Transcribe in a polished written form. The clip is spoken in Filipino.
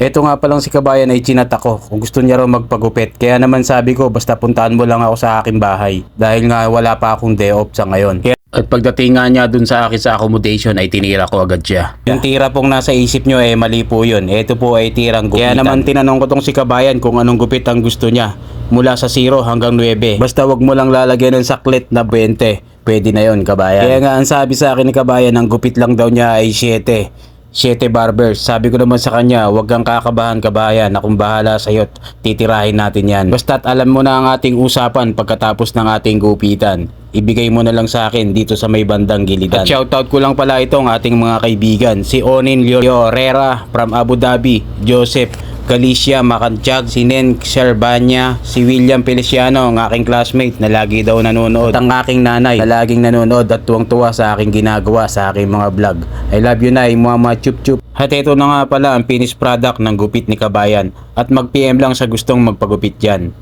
Eto nga palang si Kabayan ay chinat ako kung gusto niya raw magpagupit. Kaya naman sabi ko basta puntahan mo lang ako sa aking bahay. Dahil nga wala pa akong day off sa ngayon. At pagdating nga niya dun sa akin sa accommodation ay tinira ko agad siya. Yung tira pong nasa isip nyo eh mali po yun. Ito po ay tirang gupitan. Kaya naman tinanong ko tong si Kabayan kung anong gupit ang gusto niya. Mula sa 0 hanggang 9. Basta wag mo lang lalagyan ng saklit na 20. Pwede na yon, Kabayan. Kaya nga ang sabi sa akin ni Kabayan, ang gupit lang daw niya ay 7 barbers. Sabi ko naman sa kanya, huwag kang kakabahan, Kabayan, akong bahala sa'yo at titirahin natin yan. Basta't alam mo na ang ating usapan pagkatapos ng ating gupitan. Ibigay mo na lang sa akin dito sa may bandang gilitan. At shoutout ko lang pala itong ating mga kaibigan. Si Onin Llorera from Abu Dhabi, Joseph Galicia Macantiag, si Nen Sherbanya, si William Feliciano, ang aking classmate na lagi daw nanonood, ang aking nanay na laging nanonood at tuwang-tuwa sa aking ginagawa sa aking mga vlog. I love you na, Mama Chup Chup. At ito na nga pala ang finished product ng gupit ni Kabayan at mag-PM lang sa gustong magpagupit dyan.